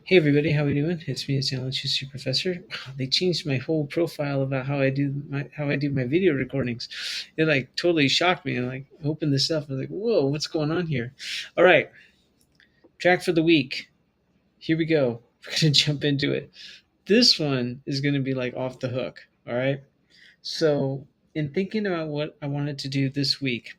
Hey everybody, how we doing? It's me, it's Alan Schuster Professor. They changed my whole profile about how I do my video recordings. It like totally shocked me. And like opened this up. I was like, whoa, what's going on here? All right, track for the week. Here we go. We're gonna jump into it. This one is gonna be like off the hook. All right. So, in thinking about what I wanted to do this week,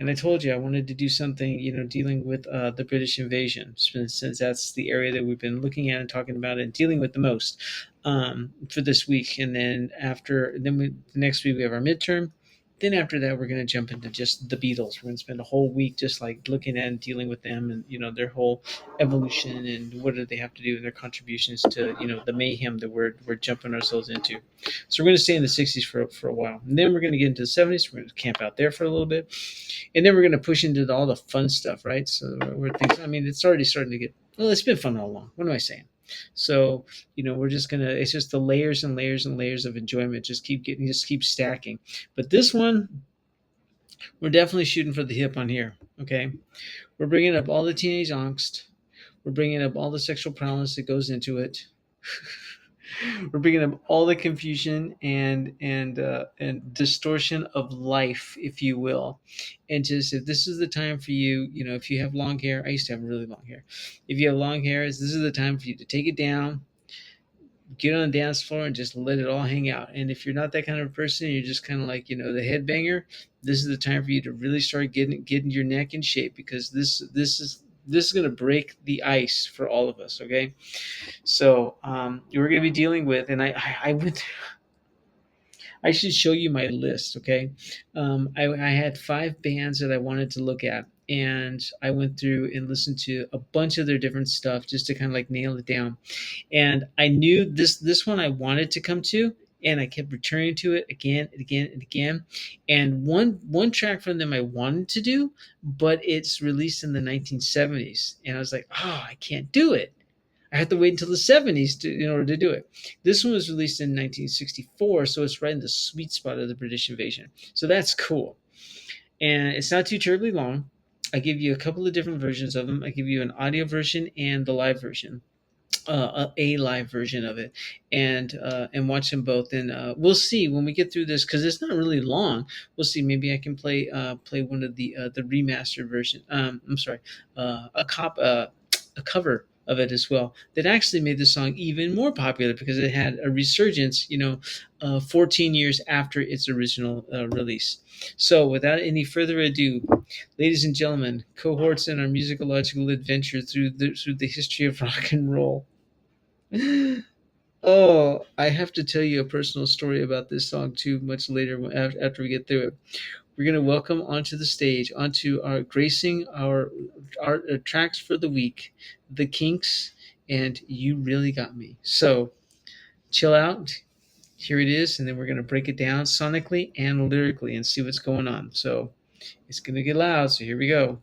and I told you I wanted to do something, dealing with the British invasion, since that's the area that we've been looking at and talking about and dealing with the most for this week. And then the next week we have our midterm. Then after that, we're going to jump into just the Beatles. We're going to spend a whole week just like looking at and dealing with them, and their whole evolution and what do they have to do and their contributions to the mayhem that we're jumping ourselves into. So we're going to stay in the 60s for a while. And then we're going to get into the 70s. We're going to camp out there for a little bit. And then we're going to push into all the fun stuff, right? So where things, I mean, it's already starting to get, well, it's been fun all along. What am I saying? So, we're just going to, it's just the layers and layers and layers of enjoyment just keep stacking. But this one, we're definitely shooting for the hip on here. Okay. We're bringing up all the teenage angst. We're bringing up all the sexual prowess that goes into it. We're bringing up all the confusion and distortion of life, if you will. And just if this is the time for you, if you have long hair, I used to have really long hair. If you have long hair, this is the time for you to take it down, get on the dance floor, and just let it all hang out. And if you're not that kind of person, you're just kind of like the headbanger. This is the time for you to really start getting your neck in shape, because this is going to break the ice for all of us. Okay. So we're going to be dealing with, and I went. I should show you my list. Okay, I had 5 bands that I wanted to look at, and I went through and listened to a bunch of their different stuff just to kind of like nail it down. And I knew this one I wanted to come to, and I kept returning to it again and again and again. And one track from them I wanted to do, but it's released in the 1970s, and I was like, oh, I can't do it. I had to wait until the 70s in order to do it. This one was released in 1964, so it's right in the sweet spot of the British invasion. So that's cool. And it's not too terribly long. I give you a couple of different versions of them. I give you an audio version and the live version, a live version of it, and watch them both. And we'll see when we get through this, because it's not really long. We'll see. Maybe I can play one of the remastered version. I'm sorry, a cover of it as well, that actually made the song even more popular because it had a resurgence, 14 years after its original release. So, without any further ado, ladies and gentlemen, cohorts in our musicological adventure through the history of rock and roll. Oh, I have to tell you a personal story about this song too. Much later, after we get through it, we're going to welcome onto the stage, onto our gracing our tracks for the week, the Kinks, and You Really Got Me. So chill out. Here it is, and then we're going to break it down sonically and lyrically and see what's going on. So it's going to get loud. So here we go.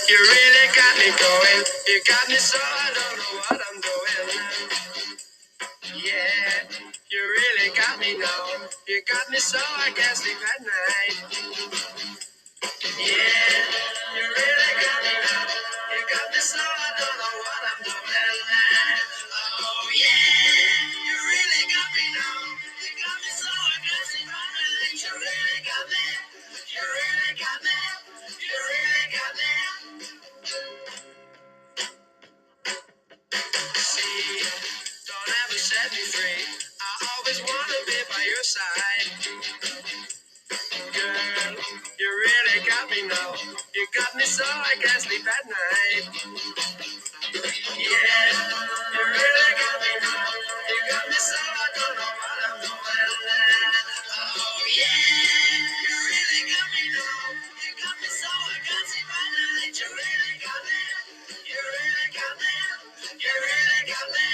You really got me going. You got me so I don't know what I'm doing. Yeah, you really got me now. You got me so I can't sleep at night. Yeah, you really got me now. You got me so I don't know what I'm doing. Oh yeah, you really got me now. You got me so I can't sleep at night. You really got me. You really got me. You really got me. See, don't ever set me free. I always wanna be by your side. Girl, you really got me now. You got me so I can't sleep at night. Yeah, you really got me now. You got me so I don't know what I'm doing. Oh yeah, you really got me now. You got me so I can't sleep at night. You really got me. You really got me. You really got me.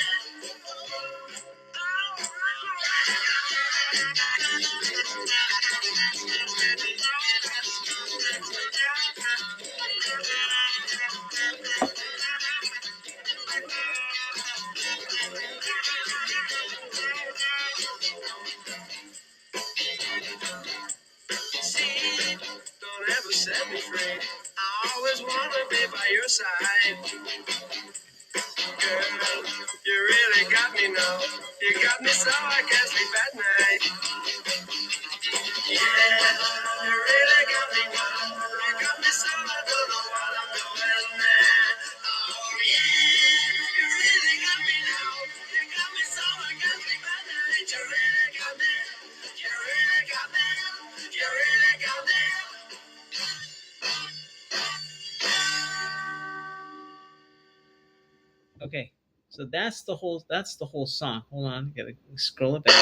set me free. I always wanna be by your side. Girl, you really got me now. You got me so I can't sleep at night. Yeah, you really got me now. You got me so I don't know what I'm doing now. Oh yeah, you really got me now. You got me so I can't sleep at night. You really got me. You really got me. You really got me. Okay, so that's the whole song. Hold on, gotta scroll it back.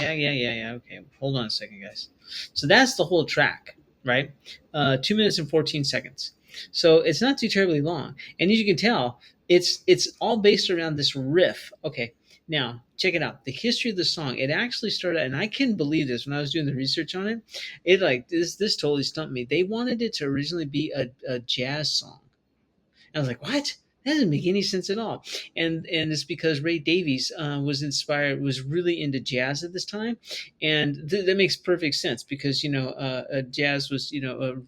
Yeah. Okay, hold on a second, guys. So that's the whole track, right? 2 minutes and 14 seconds. So it's not too terribly long, and as you can tell, it's all based around this riff. Okay, now check it out. The history of the song. It actually started, and I couldn't believe this when I was doing the research on it. It like this totally stumped me. They wanted it to originally be a jazz song. I was like, what? That doesn't make any sense at all. And it's because Ray Davies was really into jazz at this time, and that makes perfect sense because jazz was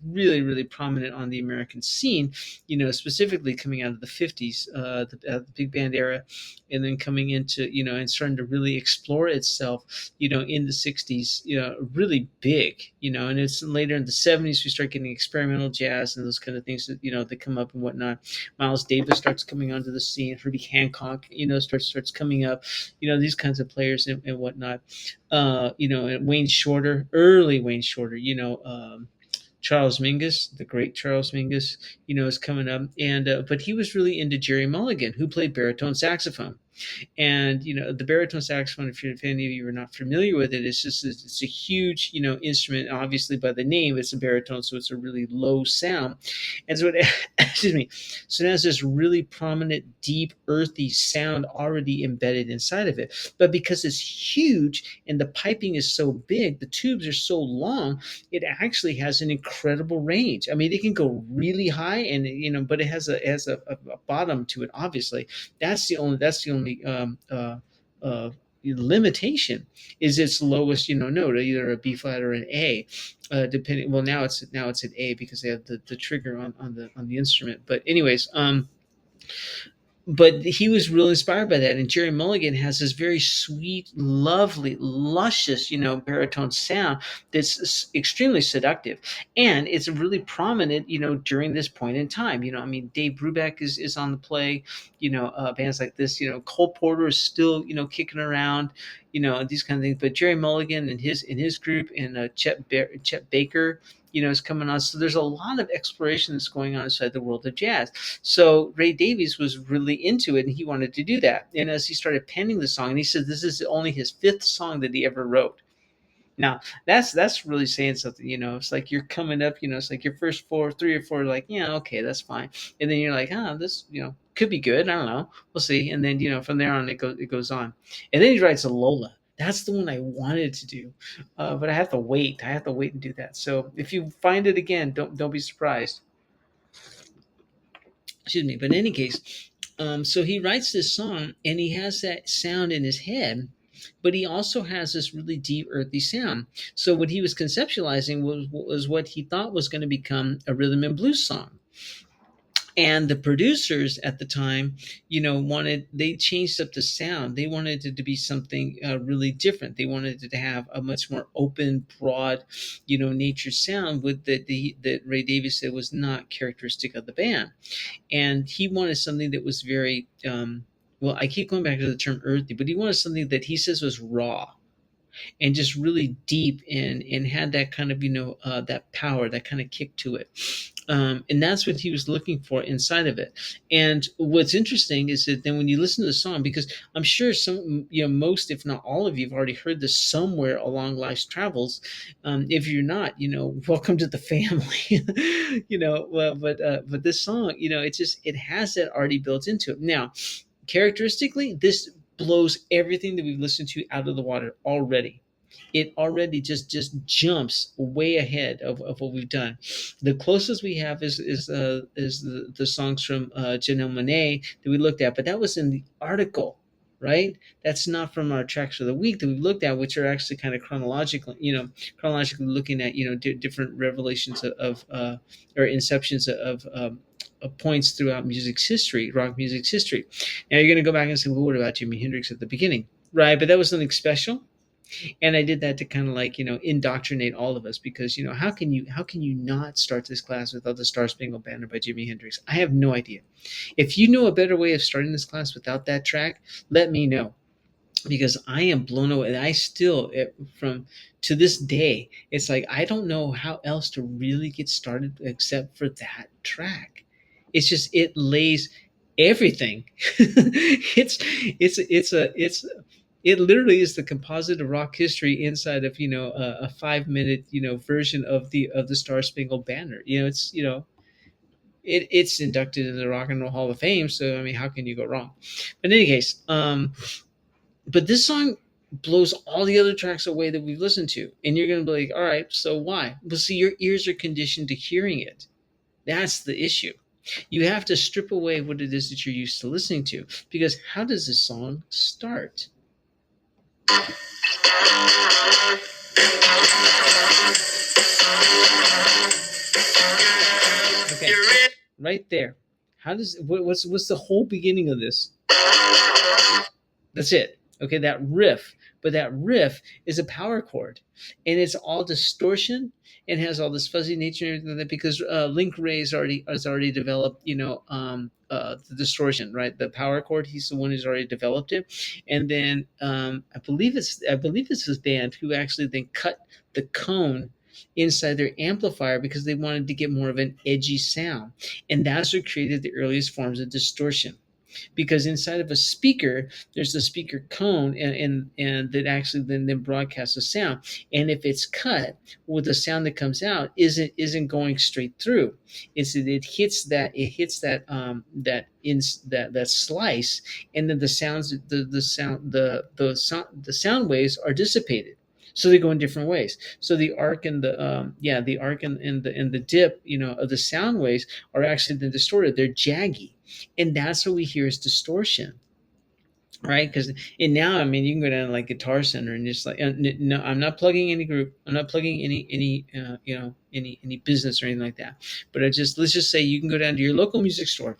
really prominent on the American scene, specifically coming out of the 50s, the big band era, and then coming into and starting to really explore itself, in the 60s, really big, and it's later in the 70s we start getting experimental jazz and those kind of things that come up and whatnot. Miles Davis starts coming onto the scene. Herbie Hancock, starts coming up. These kinds of players and whatnot. And Wayne Shorter, early Wayne Shorter. Charles Mingus, the great Charles Mingus, is coming up, and but he was really into Jerry Mulligan, who played baritone saxophone. And the baritone saxophone, if any of you are not familiar with it, it's a huge instrument. Obviously, by the name, it's a baritone, so it's a really low sound. And so it excuse me, so it has this really prominent, deep, earthy sound already embedded inside of it. But because it's huge and the piping is so big, the tubes are so long, it actually has an incredible range. I mean, it can go really high, and but it has a bottom to it. Obviously, that's the only limitation is its lowest note, either a B flat or an A, depending. Well, now it's an A because they have the trigger on the instrument. But anyways, but he was really inspired by that. And Jerry Mulligan has this very sweet, lovely, luscious, baritone sound that's extremely seductive, and it's really prominent, during this point in time. I mean, Dave Brubeck is on the play. Bands like this. Cole Porter is still, kicking around. These kind of things. But Jerry Mulligan and his group, and Chet Baker, is coming on. So there's a lot of exploration that's going on inside the world of jazz. So Ray Davies was really into it, and he wanted to do that. And as he started penning the song, and he said this is only his fifth song that he ever wrote. Now that's really saying something. It's like you're coming up. It's like your first three or four, like, yeah, okay, that's fine. And then you're like, this could be good. I don't know. We'll see. And then from there on it goes on. And then he writes a Lola. That's the one I wanted to do, but I have to wait. I have to wait and do that. So if you find it again, don't be surprised. Excuse me. But in any case, so he writes this song, and he has that sound in his head, but he also has this really deep, earthy sound. So what he was conceptualizing was what he thought was going to become a rhythm and blues song. And the producers at the time, they changed up the sound. They wanted it to be something really different. They wanted it to have a much more open, broad, nature sound with that Ray Davies said was not characteristic of the band. And he wanted something that was very well, I keep going back to the term earthy, but he wanted something that he says was raw and just really deep, and had that kind of that power, that kind of kick to it. And that's what he was looking for inside of it. And what's interesting is that then when you listen to the song, because I'm sure most, if not all of you, have already heard this somewhere along life's travels. If you're not, welcome to the family. But this song, it has that already built into it. Now, characteristically, this blows everything that we've listened to out of the water already. It already just jumps way ahead of what we've done. The closest we have is the songs from Janelle Monáe that we looked at, but that was in the article. right? That's not from our tracks of the week that we've looked at, which are actually kind of chronological, chronologically looking at, different revelations or inceptions of points throughout music's history, rock music's history. Now you're going to go back and say, well, what about Jimi Hendrix at the beginning? Right, but that was something special, and I did that to kind of like indoctrinate all of us, because how can you not start this class without the Star Spangled Banner by Jimi Hendrix? I have no idea. If you know a better way of starting this class without that track, let me know, because I am blown away. And I still, from to this day, it's like I don't know how else to really get started except for that track. It's just it lays everything. It's it literally is the composite of rock history inside of a 5 minute version of the Star Spangled Banner. It's inducted into the Rock and Roll Hall of Fame. So I mean, how can you go wrong? But in any case, but this song blows all the other tracks away that we've listened to, and you're going to be like, all right, so why? Well, see, your ears are conditioned to hearing it. That's the issue. You have to strip away what it is that you're used to listening to, because how does this song start? Okay, right there. What's the whole beginning of this? That's it. Okay, that riff. But that riff is a power chord, and it's all distortion and has all this fuzzy nature and everything like that, because Link Ray has already developed the distortion, right? The power chord. He's the one who's already developed it, and then I believe it's his band who actually then cut the cone inside their amplifier because they wanted to get more of an edgy sound, and that's what created the earliest forms of distortion, because inside of a speaker there's the speaker cone, and that actually then broadcasts the sound, and if it's cut, well, the sound that comes out isn't going straight through. It hits that slice, and then the sound waves are dissipated, so they go in different ways. So the arc and the dip of the sound waves are actually then distorted. They're jaggy, and that's what we hear as distortion, right? Because and now, I mean, you can go down to like Guitar Center and just like, no, I'm not plugging any group, I'm not plugging any business or anything like that, but let's just say you can go down to your local music store.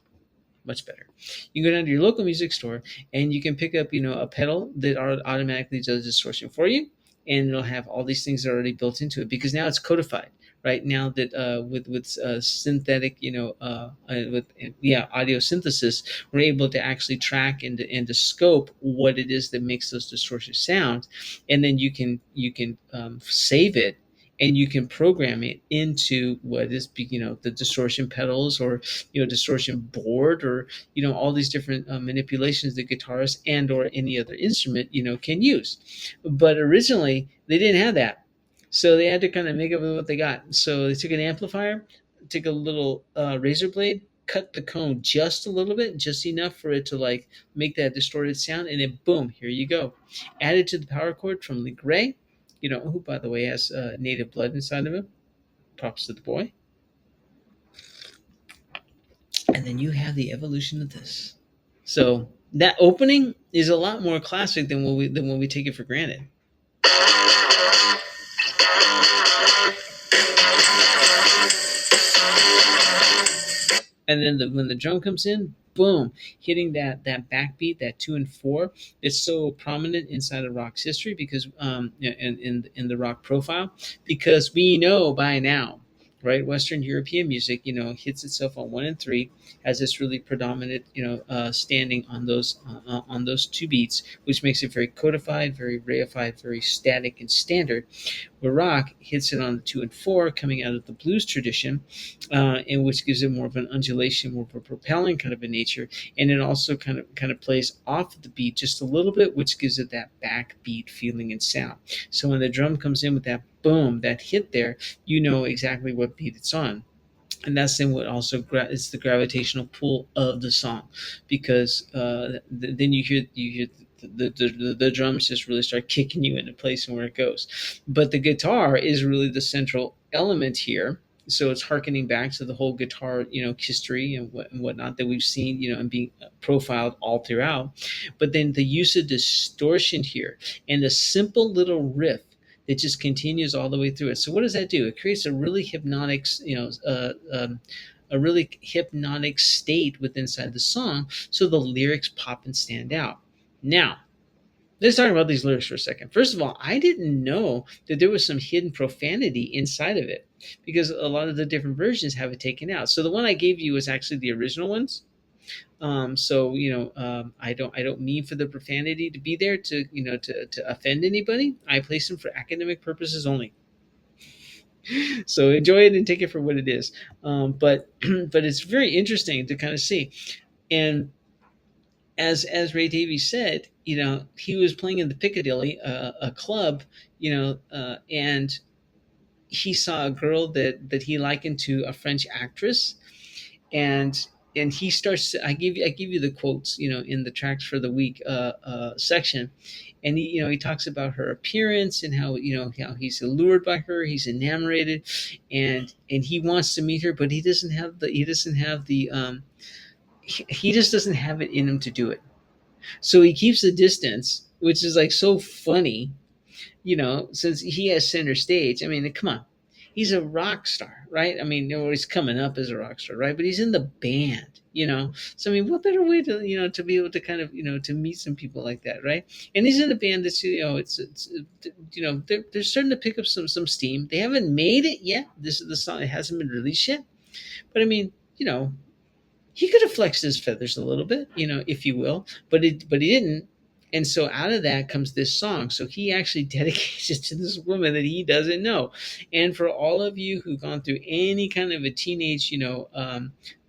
Much better. You can go down to your local music store and you can pick up, a pedal that automatically does distortion for you, and it'll have all these things that are already built into it, because now it's codified. Right now that with synthetic, with audio synthesis, we're able to actually track and to scope what it is that makes those distortion sounds, and then you can save it, and you can program it into what is the distortion pedals, or distortion board, or all these different manipulations that guitarists and or any other instrument can use. But originally they didn't have that, so they had to kind of make up with what they got. So they took an amplifier, took a little razor blade, cut the cone just a little bit, just enough for it to like make that distorted sound, and then boom, here you go. Added to the power chord from Lee Gray, who by the way has native blood inside of him. Props to the boy. And then you have the evolution of this. So that opening is a lot more classic than when we take it for granted. And then when the drum comes in, boom, hitting that backbeat, that 2 and 4, it's so prominent inside of rock's history, because in the rock profile, because we know by now, right? Western European music, hits itself on 1 and 3, has this really predominant, standing on those 2 beats, which makes it very codified, very reified, very static and standard. Where rock hits it on the 2 and 4, coming out of the blues tradition, in which gives it more of an undulation, more of a propelling kind of a nature, and it also kind of plays off the beat just a little bit, which gives it that backbeat feeling and sound. So when the drum comes in with that boom, that hit there, you know exactly what beat it's on. And that's then what also it's the gravitational pull of the song, because then you hear the drums just really start kicking you into place and where it goes. But the guitar is really the central element here, So it's harkening back to the whole guitar, history and whatnot that we've seen, and being profiled all throughout. But then the use of distortion here and the simple little riff that just continues all the way through it. So what does that do? It creates a really hypnotic, a really hypnotic state within inside the song, so the lyrics pop and stand out. Now, let's talk about these lyrics for a second. First of all, I didn't know that there was some hidden profanity inside of it, because a lot of the different versions have it taken out. So the one I gave you was actually the original ones. So I don't mean for the profanity to be there to to offend anybody. I place them for academic purposes only. So enjoy it and take it for what it is. But but it's very interesting to kind of see. And as Ray Davies said, he was playing in the Piccadilly, a club, and he saw a girl that he likened to a French actress, and he starts. I give you the quotes, in the tracks for the week section, and he talks about her appearance and how he's allured by her, he's enamored, and he wants to meet her, but he just doesn't have it in him to do it. So he keeps the distance, which is like so funny, since he has center stage. I mean, come on. He's a rock star, right? I mean, he's coming up as a rock star, right? But he's in the band. So I mean, what better way to be able to kind of to meet some people like that, right? And he's in a band that's it's they're starting to pick up some steam. They haven't made it yet. This is the song. It hasn't been released yet. But I mean, he could have flexed his feathers a little bit, if you will, but he didn't. And so out of that comes this song. So he actually dedicates it to this woman that he doesn't know. And for all of you who've gone through any kind of a teenage,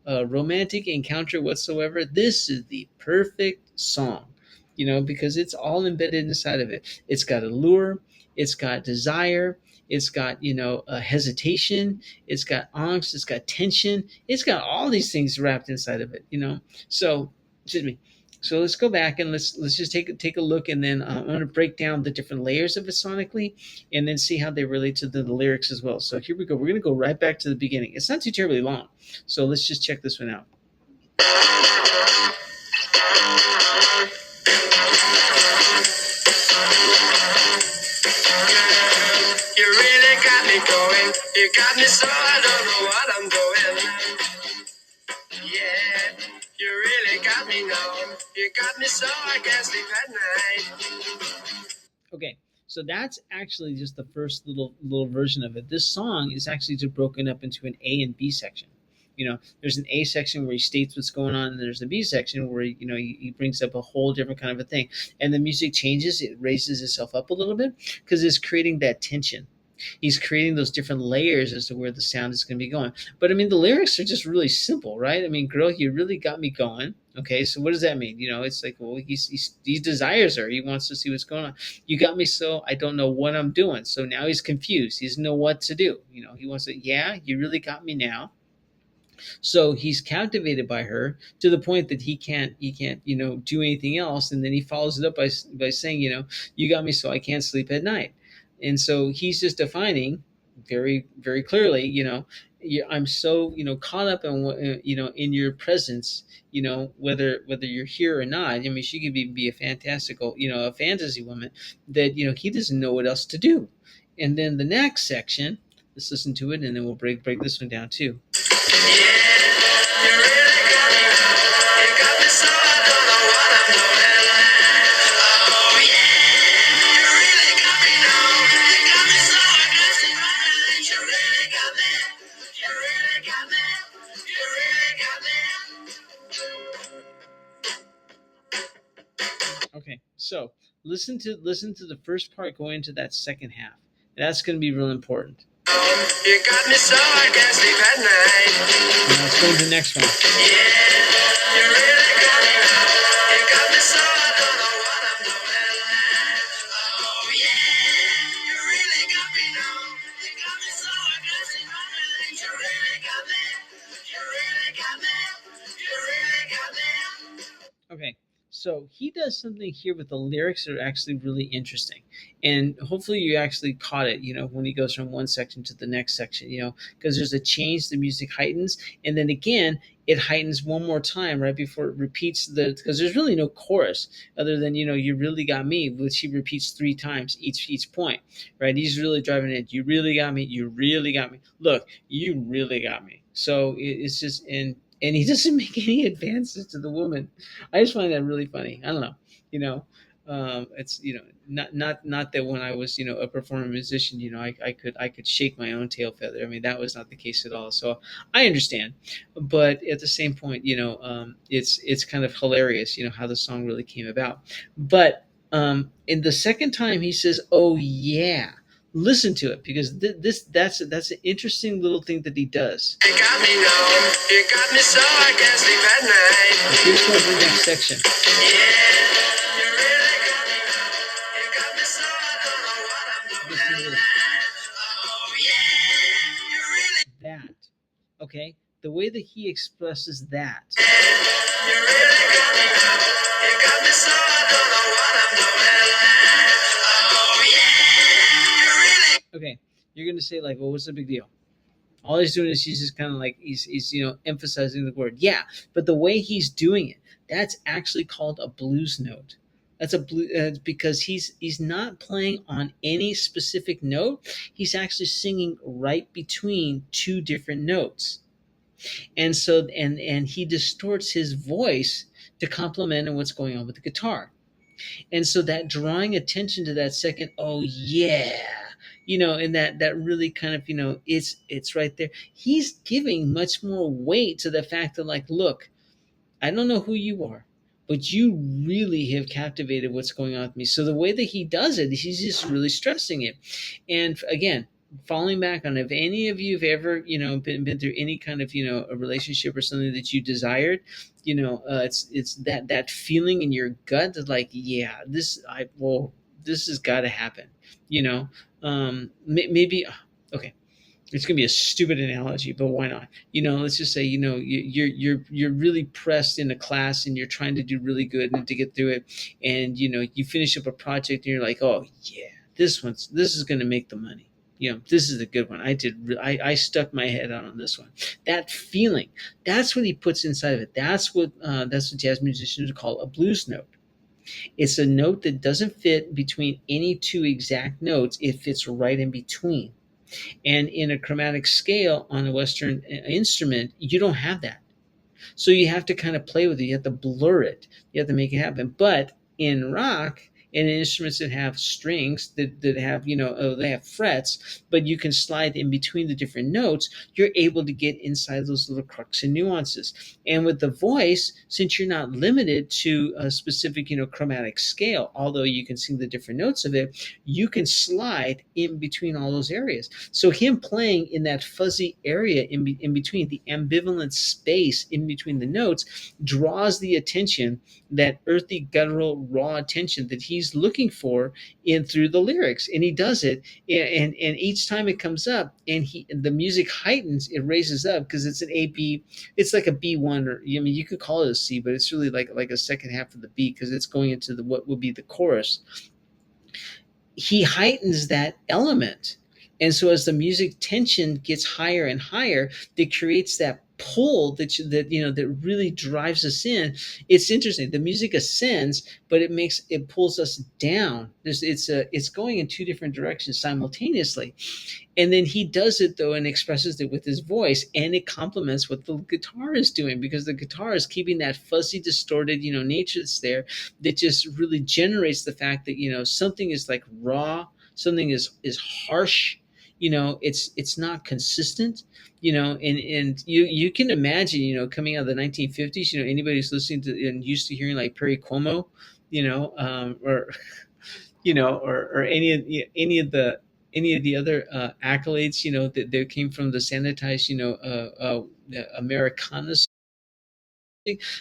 romantic encounter whatsoever, this is the perfect song. Because it's all embedded inside of it. It's got allure, it's got desire, it's got hesitation, it's got angst, it's got tension, it's got all these things wrapped inside of it. So, excuse me. So let's go back and let's just take a look, and then I'm going to break down the different layers of it sonically, and then see how they relate to the lyrics as well. So here we go. We're going to go right back to the beginning. It's not too terribly long, so let's just check this one out. You really got me going. You got me so I don't know what I'm doing. Yeah, you really got me now. You got me so I can't sleep at night. Okay, so that's actually just the first little version of it. This song is actually just broken up into an A and B section. There's an A section where he states what's going on, and there's a B section where he brings up a whole different kind of a thing, and the music changes. It raises itself up a little bit because it's creating that tension. He's creating those different layers as to where the sound is going to be going. But I mean, the lyrics are just really simple, right? I mean, girl, you really got me going. Okay, so what does that mean? It's like, well, he desires her. He wants to see what's going on. You got me so I don't know what I'm doing. So now he's confused. He doesn't know what to do. He wants to, yeah, you really got me now. So he's captivated by her to the point that he can't do anything else. And then he follows it up by saying, you got me so I can't sleep at night. And so he's just defining very very clearly, I'm so caught up in in your presence, whether you're here or not. I mean, she could be a fantastical, a fantasy woman that he doesn't know what else to do. And then the next section, let's listen to it, and then we'll break this one down too. You really got me now. You got me so I don't know what I'm doing. Oh yeah, you really got me now. You got me so I can't sleep at night. You really got me. You really got me. You really got me. Okay, so listen to the first part going into that second half. That's going to be real important. You got me so I can't sleep at night. Now let's go into the next one. Yeah, you really got me now. You got me so I don't know what I'm doing. Oh yeah, you really got me now. You got me so I can't sleep at night. You really got me. You really got me. You really got me. Okay, So he does something here with the lyrics that are actually really interesting, and hopefully you actually caught it. When he goes from one section to the next section, because there's a change, the music heightens, and then again it heightens one more time right before it repeats because there's really no chorus other than you really got me, which he repeats three times each point, right? He's really driving it. You really got me. You really got me. Look, you really got me. So it's just and he doesn't make any advances to the woman. I just find that really funny. I don't know, you know. It's not that when I was a performing musician, I could shake my own tail feather. I mean, that was not the case at all. So I understand, but at the same point, it's kind of hilarious, how the song really came about. But in the second time, he says, "Oh yeah." Listen to it because that's an interesting little thing that he does. You got me now. You got me so I can't sleep at night. Here's the next section. Yeah, you really got me now. You got me so I don't know what I'm Listen to doing. this. Oh yeah, you really, That. Okay? The way that he expresses that. you really got me now. You got me so I don't know what I'm doing. Oh yeah, you really. Okay, you're gonna say like, well, what's the big deal? All he's doing is he's just kind of like he's emphasizing the word. Yeah, but the way he's doing it, that's actually called a blues note. That's a blue because he's not playing on any specific note. He's actually singing right between two different notes, and so and he distorts his voice to complement what's going on with the guitar. And so that drawing attention to that second, oh yeah, and that really kind of it's right there. He's giving much more weight to the fact that, like, look, I don't know who you are, but you really have captivated what's going on with me. So the way that he does it, he's just really stressing it. And again, falling back on, if any of you have ever been through any kind of a relationship or something that you desired, it's that feeling in your gut that, like, yeah, this has got to happen. Maybe okay, it's going to be a stupid analogy, but why not? Let's just say you're really pressed in a class and you're trying to do really good and to get through it, and you finish up a project and you're like, oh yeah, this is going to make the money. This is a good one. I stuck my head out on this one. That feeling, that's what he puts inside of it. That's what jazz musicians call a blues note. It's a note that doesn't fit between any two exact notes. It fits right in between. And in a chromatic scale on a Western instrument, you don't have that. So you have to kind of play with it. You have to blur it. You have to make it happen. But in rock and in instruments that have strings that have they have frets, but you can slide in between the different notes, you're able to get inside those little crux and nuances. And with the voice, since you're not limited to a specific chromatic scale, although you can sing the different notes of it, you can slide in between all those areas. So him playing in that fuzzy area in between, the ambivalent space in between the notes, draws the attention, that earthy, guttural, raw attention that he's looking for in through the lyrics. And he does it, and each time it comes up, and the music heightens, it raises up because it's an A B. It's like a B1, or I mean, you could call it a C, but it's really like a second half of the B because it's going into the what would be the chorus. He heightens that element. And so as the music tension gets higher and higher, it creates that pull that really drives us in. It's interesting. The music ascends, but it pulls us down. It's going in two different directions simultaneously. And then he does it though and expresses it with his voice, and it complements what the guitar is doing, because the guitar is keeping that fuzzy, distorted nature that's there, that just really generates the fact that something is like raw, something is harsh. It's not consistent. And you can imagine coming out of the 1950s, anybody who's listening to and used to hearing like Perry Como, or or any of the other accolades, that came from the sanitized, Americana.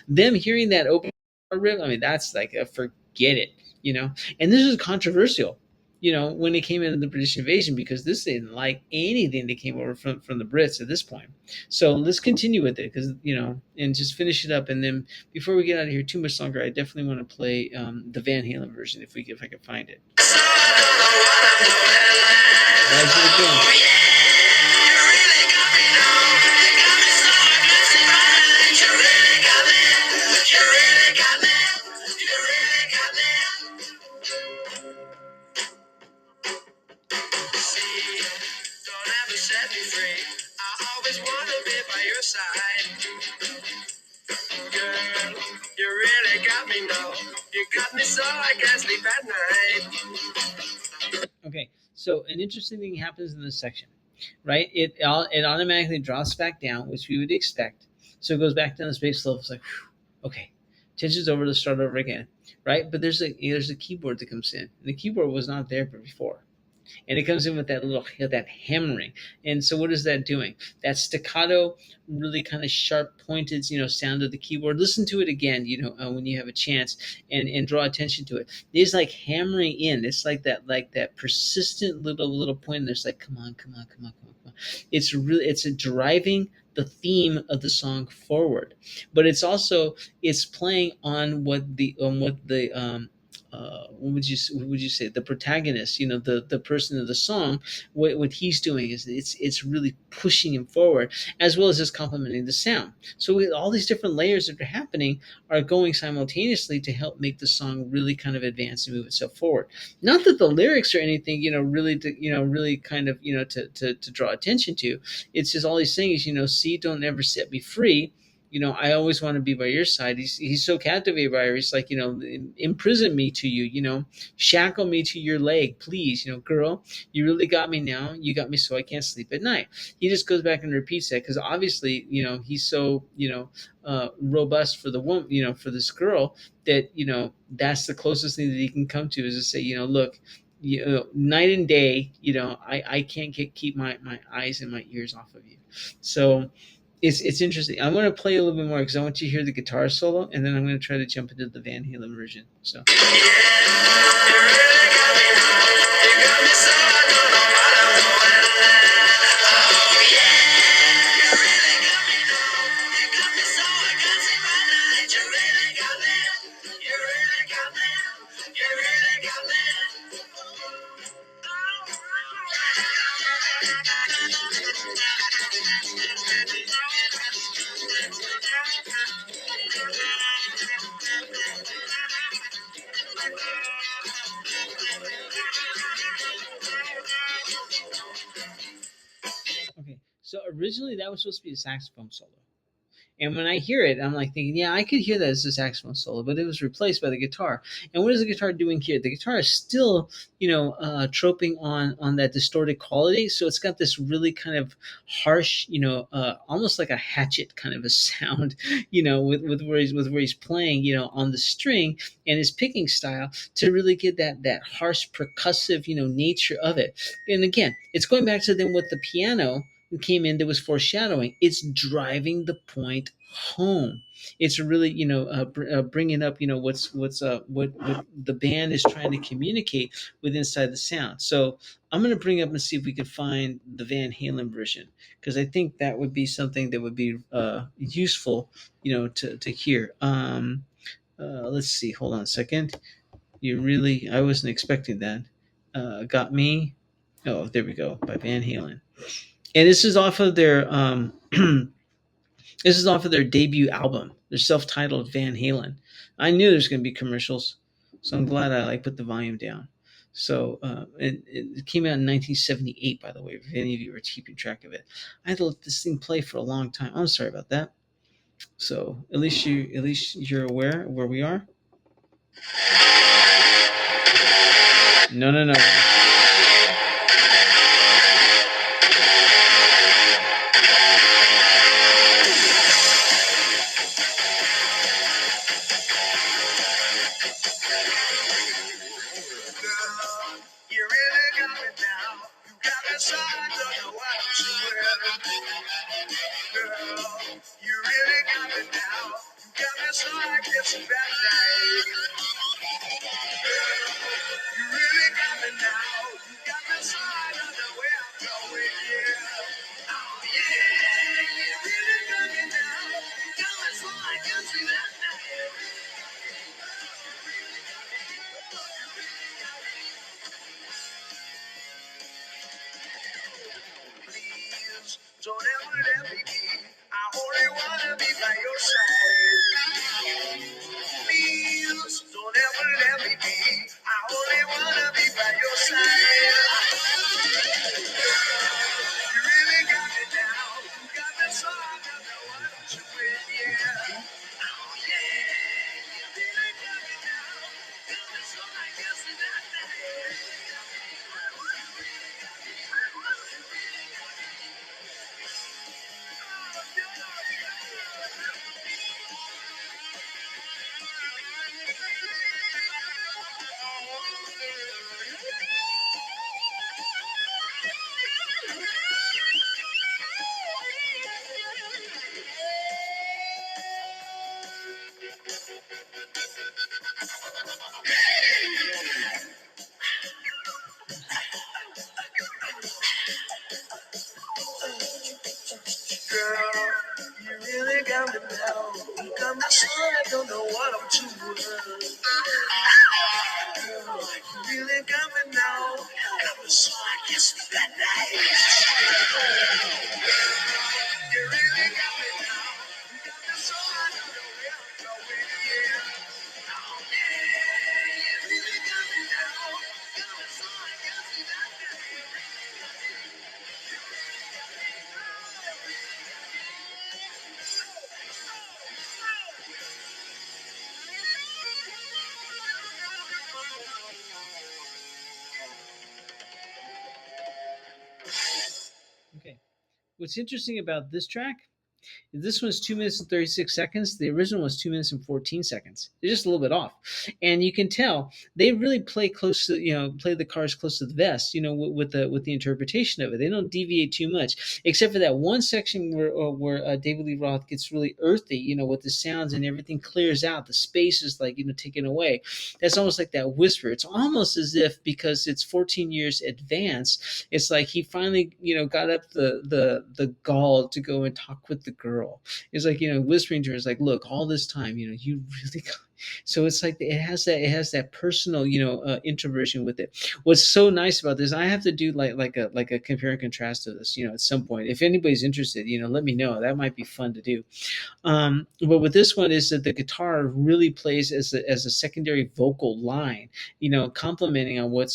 Them hearing that open riff, I mean, that's like a forget it. And this is controversial. when it came into the British invasion, because this didn't like anything that came over from the Brits at this point. So let's continue with it, because and just finish it up, and then before we get out of here too much longer, I definitely want to play the Van Halen version if I can find it. So I don't know what I'm doing. Rise of the Oh King. yeah, you really got me now. You got me so I can't sleep at night. You really got me. You really got me. You really got me. See, don't ever set me free. I always wanna be by your side. Girl, you really got me now. You got me so I can't sleep at night. Okay, so an interesting thing happens in this section, right? It automatically drops back down, which we would expect. So it goes back down the space level. It's like, whew, okay, tension's over. Let's start over again, right? But there's a keyboard that comes in, and the keyboard was not there before, and it comes in with that hammering. And so what is that doing? That staccato, really kind of sharp pointed sound of the keyboard. Listen to it again, when you have a chance, and draw attention to it. It's like hammering in. It's like that persistent little point. There's like, come on, come on, come on, come on, come on. It's a driving the theme of the song forward, but it's playing on what would you say, the protagonist, the person of the song. What he's doing is it's really pushing him forward, as well as just complementing the sound. So all these different layers that are happening are going simultaneously to help make the song really kind of advance and move itself forward. Not that the lyrics or anything, really kind of, to draw attention to. It's just all he's saying is, see, don't ever set me free. I always want to be by your side. He's so captivated by her. He's like, imprison me to you, shackle me to your leg, please, girl, you really got me now. You got me so I can't sleep at night. He just goes back and repeats that because obviously, he's so, robust for the woman, for this girl, that, that's the closest thing that he can come to, is to say, look, night and day, I can't keep my eyes and my ears off of you. So it's interesting. I'm going to play a little bit more because I want you to hear the guitar solo, and then I'm going to try to jump into the Van Halen version. So Yeah, you really got me now. You got me so I don't know what I'm doing. Oh yeah, you really got me now. You got me so I can't sleep at night. You really got me. You really got me. You really got me. okay, so originally that was supposed to be a saxophone solo. And when I hear it, I'm like thinking, yeah, I could hear that as a saxophone solo, but it was replaced by the guitar. And what is the guitar doing here? The guitar is still, troping on that distorted quality. So it's got this really kind of harsh, almost like a hatchet kind of a sound, with where he's playing, on the string, and his picking style to really get that harsh percussive, nature of it. And again, it's going back to then what the piano came in, that was foreshadowing. It's driving the point home. It's really, bringing up, what the band is trying to communicate with inside the sound. So I'm going to bring up and see if we can find the Van Halen version, because I think that would be something that would be useful, to hear. Let's see. Hold on a second. I wasn't expecting that. Got me. Oh, there we go. By Van Halen, and this is off of their this is off of their debut album, their self-titled Van Halen. I knew there's going to be commercials, so I'm glad I put the volume down. So it came out in 1978, by the way, if any of you are keeping track of it. I had to let this thing play for a long time. I'm sorry about that. So at least you're aware of where we are. No, no, no. Girl, you really got me down. You got me so I don't know what to wear. Girl, you really got me down. You got me so I get some bad night. Girl, you really got me now. Don't ever let me be. I only wanna be by your side. Please, don't ever let me be. I only wanna be by your side. You really got me down. You got me so I don't know what to with, yeah. Oh yeah, you really got me down. Got me so I guess that girl, you really got me now. You got me so I don't know what I'm doing. Girl, you really got me now. Got me so I guess that night. You really got me now. You got me so I don't know where I'm going. Yeah. Oh yeah, you really got me now. Got me so I guess that night. Okay. What's interesting about this track, this one's 2 minutes and 36 seconds. The original was 2 minutes and 14 seconds. They're just a little bit off. And you can tell they really play close to, play the cards close to the vest, with the interpretation of it. They don't deviate too much, except for that one section where David Lee Roth gets really earthy, with the sounds and everything clears out. The space is like, taken away. That's almost like that whisper. It's almost as if because it's 14 years advanced, it's like he finally, got up the gall to go and talk with the girl. It's like, whispering to her, it's like, look, all this time, you really got. So it's like it has that personal, introversion with it. What's so nice about this, I have to do like a compare and contrast to this, at some point. If anybody's interested, let me know. That might be fun to do. But with this one is that the guitar really plays as a secondary vocal line, complementing on what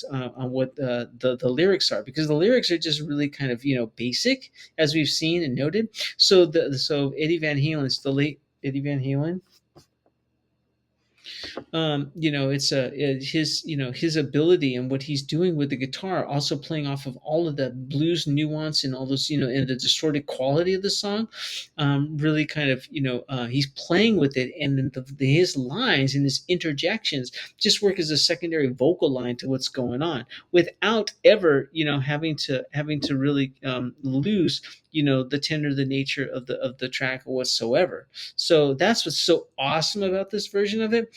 the lyrics are, because the lyrics are just really kind of basic, as we've seen and noted. So Eddie Van Halen's the late Eddie Van Halen, it's his his ability and what he's doing with the guitar, also playing off of all of that blues nuance and all those, and the distorted quality of the song. Really kind of, he's playing with it, and then his lines and his interjections just work as a secondary vocal line to what's going on, without ever, having to really lose, the tenor, the nature of the track whatsoever. So that's what's so awesome about this version of it,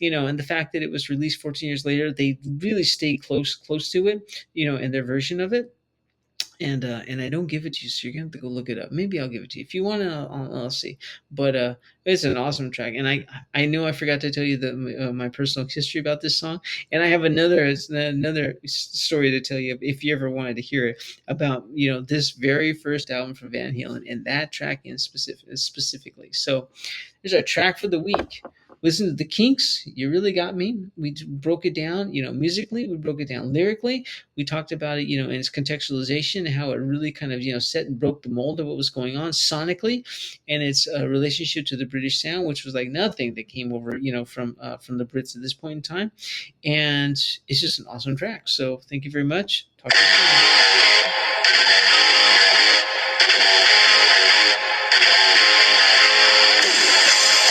and the fact that it was released 14 years later. They really stayed close to it, in their version of it. And I don't give it to you, so you're gonna have to go look it up. Maybe I'll give it to you if you want to. I'll see. But it's an awesome track, and I know I forgot to tell you my personal history about this song, and I have another story to tell you if you ever wanted to hear it, about this very first album from Van Halen, and that track in specifically. So there's our track for the week. Listen to the Kinks. You really got me. We broke it down, musically. We broke it down lyrically. We talked about it, in its contextualization, how it really kind of, set and broke the mold of what was going on sonically, and its relationship to the British sound, which was like nothing that came over, from the Brits at this point in time. And it's just an awesome track. So thank you very much. Talk to you soon.